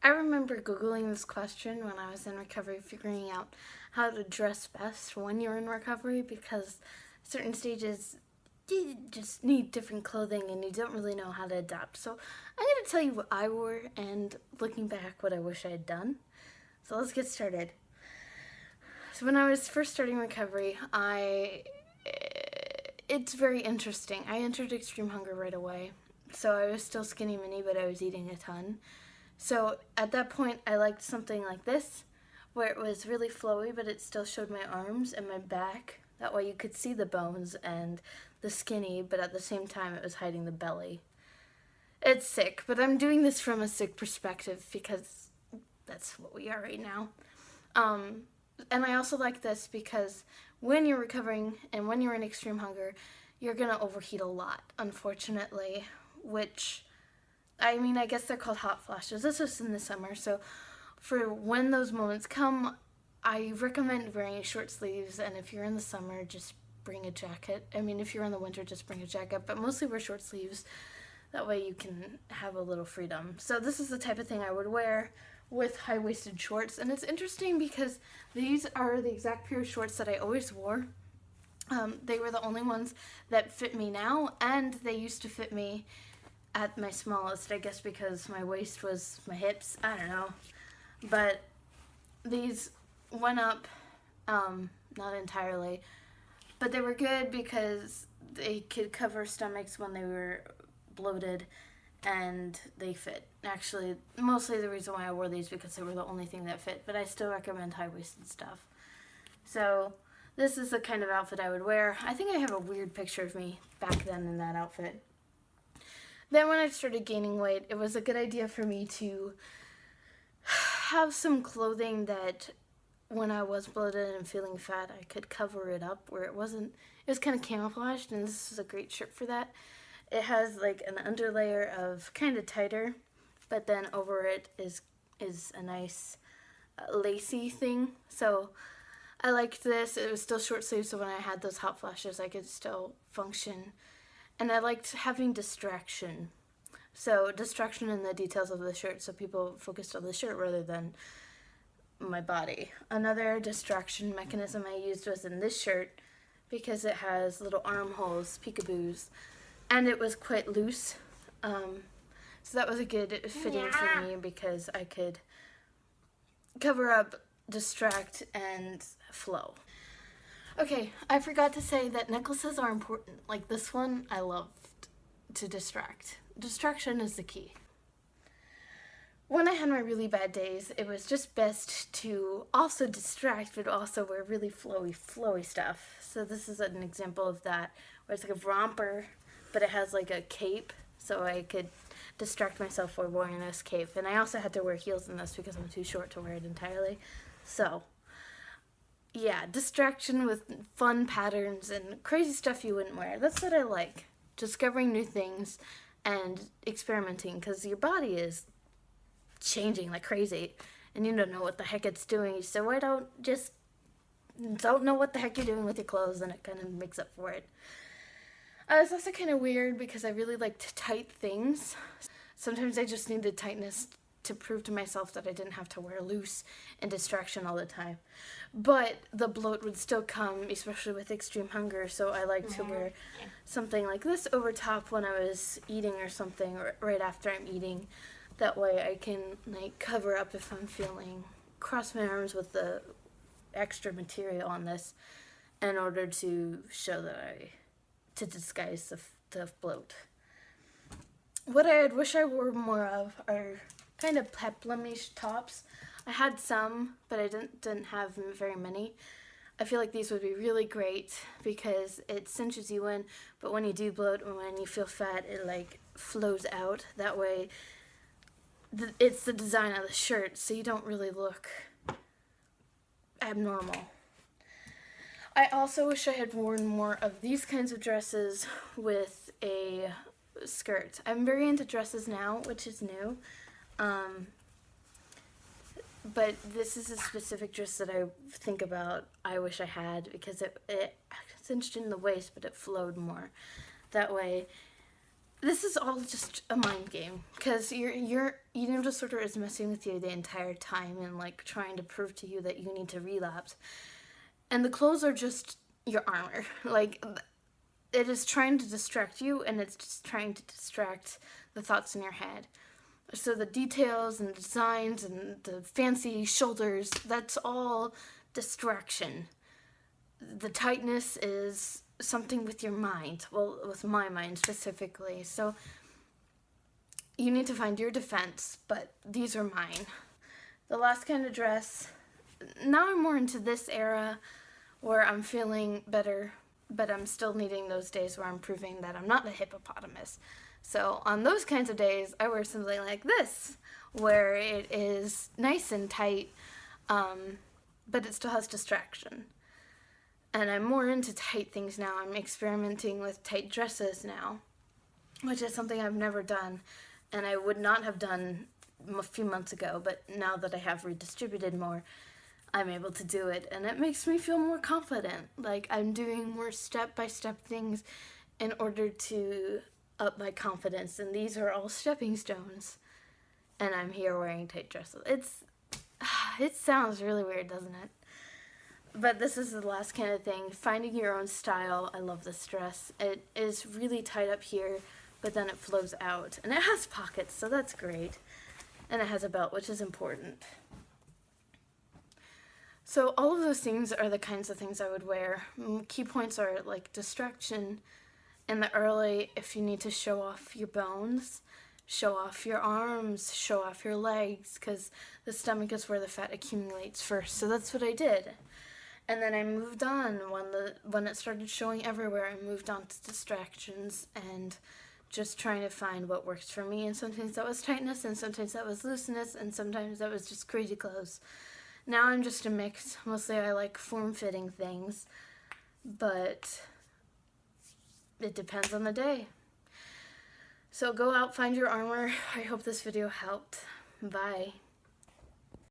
I remember Googling this question when I was in recovery, figuring out how to dress best when you're in recovery because certain stages you just need different clothing and you don't really know how to adapt. So I'm going to tell you what I wore and looking back what I wish I had done. So let's get started. So when I was first starting recovery, it's very interesting. I entered extreme hunger right away. So I was still skinny mini, but I was eating a ton. So at that point, I liked something like this, where it was really flowy, but it still showed my arms and my back. That way you could see the bones and the skinny, but at the same time it was hiding the belly. It's sick, but I'm doing this from a sick perspective because that's what we are right now. And I also like this because when you're recovering and when you're in extreme hunger, you're gonna overheat a lot, unfortunately, which, I mean, I guess they're called hot flashes. This was in the summer, so for when those moments come, I recommend wearing short sleeves, and if you're in the summer, just bring a jacket. I mean, if you're in the winter, just bring a jacket, but mostly wear short sleeves. That way you can have a little freedom. So this is the type of thing I would wear with high-waisted shorts, and it's interesting because these are the exact pair of shorts that I always wore. They were the only ones that fit me now, and they used to fit me at my smallest, I guess because my waist was my hips, I don't know. But these went up, not entirely, but they were good because they could cover stomachs when they were bloated and they fit. Actually, mostly the reason why I wore these because they were the only thing that fit, but I still recommend high-waisted stuff. So this is the kind of outfit I would wear. I think I have a weird picture of me back then in that outfit. Then when I started gaining weight, it was a good idea for me to have some clothing that when I was bloated and feeling fat, I could cover it up where it wasn't, it was kind of camouflaged, and this is a great shirt for that. It has like an underlayer of kind of tighter, but then over it is a nice lacy thing. So I liked this. It was still short sleeve, so when I had those hot flashes, I could still function. And I liked having distraction. So distraction in the details of the shirt, so people focused on the shirt rather than my body. Another distraction mechanism I used was in this shirt because it has little armholes, peekaboos, and it was quite loose. So that was a good fitting for me because I could cover up, distract, and flow. Okay, I forgot to say that necklaces are important. Like this one, I loved to distract. Distraction is the key. When I had my really bad days, it was just best to also distract, but also wear really flowy stuff. So this is an example of that, where it's like a romper, but it has like a cape, so I could distract myself while wearing this cape. And I also had to wear heels in this because I'm too short to wear it entirely. So yeah, distraction with fun patterns and crazy stuff you wouldn't wear. That's what I like. Discovering new things and experimenting, because your body is changing like crazy and you don't know what the heck it's doing. So why don't know what the heck you're doing with your clothes, and it kind of makes up for it. It's also kind of weird because I really liked tight things. Sometimes I just needed tightness to prove to myself that I didn't have to wear loose and distraction all the time. But the bloat would still come, especially with extreme hunger, so I like to wear something like this over top when I was eating or something, or right after I'm eating. That way I can like cover up if I'm feeling, cross my arms with the extra material on this in order to show that to disguise the bloat. What I wish I wore more of are kind of peplumish tops. I had some, but I didn't have very many. I feel like these would be really great because it cinches you in, but when you do bloat and when you feel fat, it like flows out. That way, it's the design of the shirt, so you don't really look abnormal. I also wish I had worn more of these kinds of dresses with a skirt. I'm very into dresses now, which is new. But this is a specific dress that I think about, I wish I had, because it cinched in the waist, but it flowed more. That way, this is all just a mind game, because your eating disorder is messing with you the entire time and like trying to prove to you that you need to relapse. And the clothes are just your armor. Like, it is trying to distract you, and it's just trying to distract the thoughts in your head. So the details and the designs and the fancy shoulders, that's all distraction. The tightness is something with your mind. Well, with my mind specifically. So you need to find your defense, but these are mine. The last kind of dress, now I'm more into this era where I'm feeling better, but I'm still needing those days where I'm proving that I'm not a hippopotamus. So on those kinds of days, I wear something like this, where it is nice and tight, but it still has distraction. And I'm more into tight things now. I'm experimenting with tight dresses now, which is something I've never done, and I would not have done a few months ago, but now that I have redistributed more, I'm able to do it, and it makes me feel more confident. Like, I'm doing more step-by-step things in order to up my confidence, and these are all stepping stones. And I'm here wearing tight dresses. It sounds really weird, doesn't it? But this is the last kind of thing. Finding your own style. I love this dress. It is really tight up here, but then it flows out. And it has pockets, so that's great. And it has a belt, which is important. So all of those things are the kinds of things I would wear. Key points are like distraction in the early, if you need to show off your bones, show off your arms, show off your legs, because the stomach is where the fat accumulates first. So that's what I did. And then I moved on when it started showing everywhere. I moved on to distractions and just trying to find what works for me. And sometimes that was tightness, and sometimes that was looseness, and sometimes that was just crazy clothes. Now I'm just a mix. Mostly I like form-fitting things, but it depends on the day. So go out, find your armor. I hope this video helped. Bye.